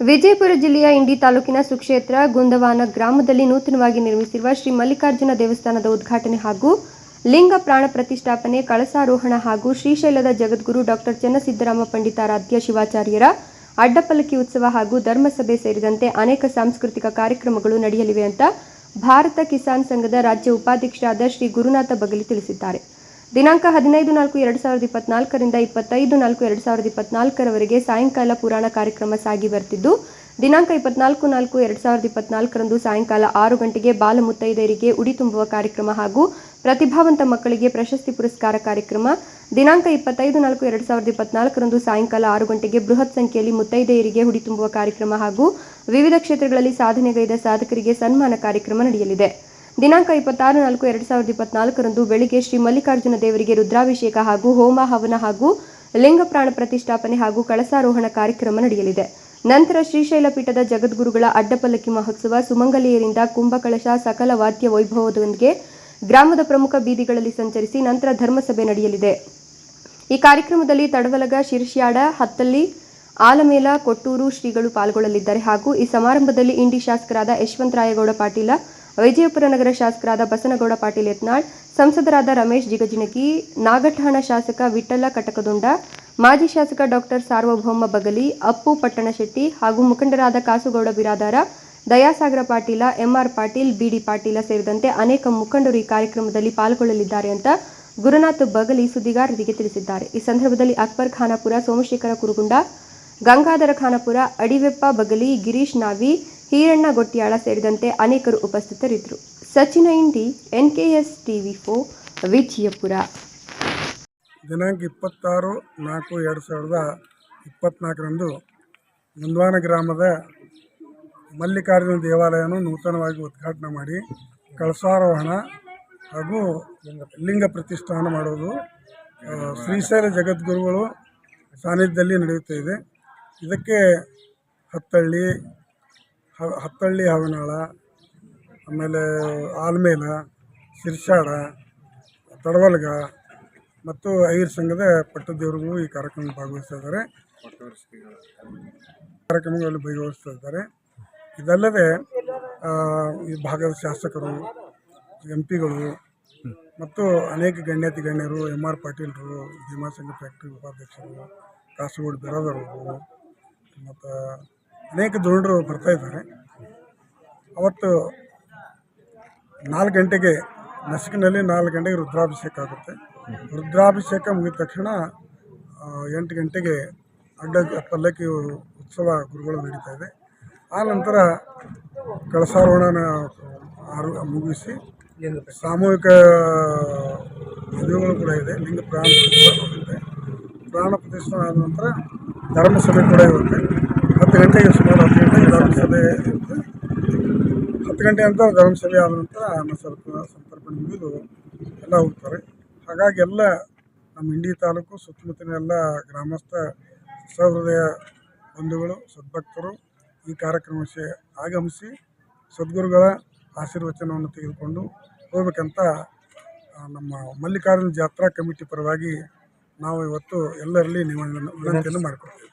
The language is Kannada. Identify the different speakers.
Speaker 1: ವಿಜಯಪುರ ಜಿಲ್ಲೆಯ ಇಂಡಿ ತಾಲೂಕಿನ ಸುಕ್ಷೇತ್ರ ಗುಂದವಾನ ಗ್ರಾಮದಲ್ಲಿ ನೂತನವಾಗಿ ನಿರ್ಮಿಸಿರುವ ಶ್ರೀ ಮಲ್ಲಿಕಾರ್ಜುನ ದೇವಸ್ಥಾನದ ಉದ್ಘಾಟನೆ ಹಾಗೂ ಲಿಂಗ ಪ್ರಾಣ ಪ್ರತಿಷ್ಠಾಪನೆ, ಕಳಸಾರೋಹಣ ಹಾಗೂ ಶ್ರೀಶೈಲದ ಜಗದ್ಗುರು ಡಾಕ್ಟರ್ ಚನ್ನಸಿದ್ದರಾಮ ಪಂಡಿತಾರಾಧ್ಯ ಶಿವಾಚಾರ್ಯರ ಅಡ್ಡಪಲ್ಲಕ್ಕಿ ಉತ್ಸವ ಹಾಗೂ ಧರ್ಮಸಭೆ ಸೇರಿದಂತೆ ಅನೇಕ ಸಾಂಸ್ಕೃತಿಕ ಕಾರ್ಯಕ್ರಮಗಳು ನಡೆಯಲಿವೆ ಅಂತ ಭಾರತ ಕಿಸಾನ್ ಸಂಘದ ರಾಜ್ಯ ಉಪಾಧ್ಯಕ್ಷರಾದ ಶ್ರೀ ಗುರುನಾಥ ಬಗಲಿ ತಿಳಿಸಿದ್ದಾರೆ. ದಿನಾಂಕ 15-4-2024 ರಿಂದ 25-4-2024 ರವರೆಗೆ ಸಾಯಂಕಾಲ ಪುರಾಣ ಕಾರ್ಯಕ್ರಮ ಸಾಗಿ ಬರ್ತಿದ್ದು, ದಿನಾಂಕ 24-4-2024 ರಂದು ಸಾಯಂಕಾಲ 6 ಗಂಟೆಗೆ ಬಾಲ ಮುತ್ತೈದೆಯರಿಗೆ ಉಡಿ ತುಂಬುವ ಕಾರ್ಯಕ್ರಮ ಹಾಗೂ ಪ್ರತಿಭಾವಂತ ಮಕ್ಕಳಿಗೆ ಪ್ರಶಸ್ತಿ ಪುರಸ್ಕಾರ ಕಾರ್ಯಕ್ರಮ, ದಿನಾಂಕ 25-4-2024 ರಂದು ಸಾಯಂಕಾಲ 6 ಗಂಟೆಗೆ ಬೃಹತ್ ಸಂಖ್ಯೆಯಲ್ಲಿ ಮುತ್ತೈದೆಯರಿಗೆ ಹುಡಿ ತುಂಬುವ ಕಾರ್ಯಕ್ರಮ ಹಾಗೂ ವಿವಿಧ ಕ್ಷೇತ್ರಗಳಲ್ಲಿ ಸಾಧನೆಗೈದ ಸಾಧಕರಿಗೆ ಸನ್ಮಾನ ಕಾರ್ಯಕ್ರಮ ನಡೆಯಲಿದೆ. ದಿನಾಂಕ 26-4-2024 ರಂದು ಬೆಳಿಗ್ಗೆ ಶ್ರೀ ಮಲ್ಲಿಕಾರ್ಜುನ ದೇವರಿಗೆ ರುದ್ರಾಭಿಷೇಕ ಹಾಗೂ ಹೋಮ ಹವನ ಹಾಗೂ ಲಿಂಗ ಪ್ರಾಣ ಪ್ರತಿಷ್ಠಾಪನೆ ಹಾಗೂ ಕಳಸಾರೋಹಣ ಕಾರ್ಯಕ್ರಮ ನಡೆಯಲಿದೆ. ನಂತರ ಶ್ರೀಶೈಲ ಪೀಠದ ಜಗದ್ಗುರುಗಳ ಅಡ್ಡಪಲ್ಲಕ್ಕಿ ಮಹೋತ್ಸವ, ಸುಮಂಗಲಿಯರಿಂದ ಕುಂಭಕಳಶ ಸಕಲ ವಾದ್ಯ ವೈಭವದೊಂದಿಗೆ ಗ್ರಾಮದ ಪ್ರಮುಖ ಬೀದಿಗಳಲ್ಲಿ ಸಂಚರಿಸಿ ನಂತರ ಧರ್ಮಸಭೆ ನಡೆಯಲಿದೆ. ಈ ಕಾರ್ಯಕ್ರಮದಲ್ಲಿ ತಡವಲಗ, ಶಿರ್ಷ್ಯಾಡ, ಹತ್ತಳ್ಳಿ, ಆಲಮೇಲ, ಕೊಟ್ಟೂರು ಶ್ರೀಗಳು ಪಾಲ್ಗೊಳ್ಳಲಿದ್ದಾರೆ ಹಾಗೂ ಈ ಸಮಾರಂಭದಲ್ಲಿ ಇಂಡಿ ಶಾಸಕರಾದ ಯಶವಂತರಾಯಗೌಡ ಪಾಟೀಲ, ವಿಜಯಪುರ ನಗರ ಶಾಸಕರಾದ ಬಸನಗೌಡ ಪಾಟೀಲ್ ಯತ್ನಾಳ್, ಸಂಸದರಾದ ರಮೇಶ್ ಜಿಗಜಿಣಗಿ, ನಾಗಠಾಣ ಶಾಸಕ ವಿಠ್ಠಲ ಕಟಕದೊಂಡ, ಮಾಜಿ ಶಾಸಕ ಡಾಕ್ಟರ್ ಸಾರ್ವಭೌಮ ಬಗಲಿ, ಅಪ್ಪು ಪಟ್ಟಣಶೆಟ್ಟಿ ಹಾಗೂ ಮುಖಂಡರಾದ ಕಾಸುಗೌಡ ಬಿರಾದಾರ, ದಯಾಸಾಗರ ಪಾಟೀಲ, ಎಂಆರ್ ಪಾಟೀಲ್, ಬಿಡಿ ಪಾಟೀಲ ಸೇರಿದಂತೆ ಅನೇಕ ಮುಖಂಡರು ಈ ಕಾರ್ಯಕ್ರಮದಲ್ಲಿ ಪಾಲ್ಗೊಳ್ಳಲಿದ್ದಾರೆ ಅಂತ ಗುರುನಾಥ್ ಬಗಲಿ ಸುದ್ದಿಗಾರರಿಗೆ ತಿಳಿಸಿದ್ದಾರೆ. ಈ ಸಂದರ್ಭದಲ್ಲಿ ಅಕ್ಬರ್ ಖಾನಾಪುರ, ಸೋಮಶೇಖರ ಕುರುಗುಂಡ, ಗಂಗಾಧರ ಖಾನಾಪುರ, ಅಡಿವೆಪ್ಪ ಬಗಲಿ, ಗಿರೀಶ್ ನಾವಿ, ಹೀರಣ್ಣ ಗೊಟ್ಟಿಯಾಳ ಸೇರಿದಂತೆ ಅನೇಕರು ಉಪಸ್ಥಿತರಿದ್ದರು. ಸಚಿನ ಇಂಡಿ, NKS TV4, ವಿಜಯಪುರ.
Speaker 2: ದಿನಾಂಕ 26-4-2024 ರಂದು ಗುಂದವಾನ ಗ್ರಾಮದ ಮಲ್ಲಿಕಾರ್ಜುನ ದೇವಾಲಯವನ್ನು ನೂತನವಾಗಿ ಉದ್ಘಾಟನೆ ಮಾಡಿ ಕಳಸಾರೋಹಣ ಹಾಗೂ ಲಿಂಗ ಪ್ರತಿಷ್ಠಾನ ಮಾಡುವುದು ಶ್ರೀಶೈಲ ಜಗದ್ಗುರುಗಳು ಸಾನ್ನಿಧ್ಯದಲ್ಲಿ ನಡೆಯುತ್ತಿದೆ. ಇದಕ್ಕೆ ಹತ್ತಳ್ಳಿ ಹವನಾಳ, ಆಮೇಲೆ ಆಲ್ಮೇಲ, ಶಿರ್ಷಾಡ, ತಡವಲ್ಗ ಮತ್ತು ಐರ್ ಸಂಘದ ಪಟ್ಟದೇವರುಗಳು ಈ ಕಾರ್ಯಕ್ರಮದಲ್ಲಿ ಭಾಗವಹಿಸ್ತಾ ಇದ್ದಾರೆ. ಇದಲ್ಲದೆ ಈ ಭಾಗದ ಶಾಸಕರು, MP ಗಳು ಮತ್ತು ಅನೇಕ ಗಣ್ಯರು, MR ಪಾಟೀಲರು, ಭೀಮಾಸಂಘ ಫ್ಯಾಕ್ಟ್ರಿ ಉಪಾಧ್ಯಕ್ಷರು, ಕಾಸುಗೌಡ ಬಿರಾದರು ಮತ್ತು ಅನೇಕ ಧುರೀಣರು ಬರ್ತಾ ಇದ್ದಾರೆ. ಅವತ್ತು 4 ಗಂಟೆಗೆ ನಸುಕಿನಲ್ಲಿ 4 ಗಂಟೆಗೆ ರುದ್ರಾಭಿಷೇಕ ಆಗುತ್ತೆ. ರುದ್ರಾಭಿಷೇಕ ಮುಗಿದ ತಕ್ಷಣ 8 ಗಂಟೆಗೆ ಅಡ್ಡ ಪಲ್ಲಕ್ಕಿ ಉತ್ಸವ ಗುರುಗಳು ನಡೀತಾ ಇದೆ. ಆ ನಂತರ ಕಳಸಾರೋಹಣ ಮುಗಿಸಿ ಸಾಮೂಹಿಕ ಮದುವೆಗಳು ಕೂಡ ಇದೆ. ಲಿಂಗ ಪ್ರಾಣ ಪ್ರತಿಷ್ಠಾನ ಆದ ನಂತರ ಧರ್ಮಸಭೆ ಕೂಡ ಇರುತ್ತೆ. 10 ಗಂಟೆಗೆ ಸುಮಾರು 10 ಗಂಟೆಗೆ ಧರ್ಮಸಭೆ ಇರುತ್ತೆ. 10 ಗಂಟೆ ಅಂತ ಧರ್ಮಸಭೆ ಆದ ನಂತರ ಸಂತರ್ಪಣೆ ಮುಗಿದು ಎಲ್ಲ ಹೋಗ್ತಾರೆ. ಹಾಗಾಗಿ ಎಲ್ಲ ನಮ್ಮ ಇಂಡಿ ತಾಲೂಕು ಸುತ್ತಮುತ್ತಲಿನ ಎಲ್ಲ ಗ್ರಾಮಸ್ಥ ಸಹೃದಯ ಬಂಧುಗಳು, ಸದ್ಭಕ್ತರು ಈ ಕಾರ್ಯಕ್ರಮಕ್ಕೆ ಆಗಮಿಸಿ ಸದ್ಗುರುಗಳ ಆಶೀರ್ವಚನವನ್ನು ತೆಗೆದುಕೊಂಡು ಹೋಗ್ಬೇಕಂತ ನಮ್ಮ ಮಲ್ಲಿಕಾರ್ಜುನ ಜಾತ್ರಾ ಕಮಿಟಿ ಪರವಾಗಿ ನಾವು ಇವತ್ತು ಎಲ್ಲರಲ್ಲಿ ವಿನಂತಿಯನ್ನು ಮಾಡಿಕೊಡ್ತೀವಿ.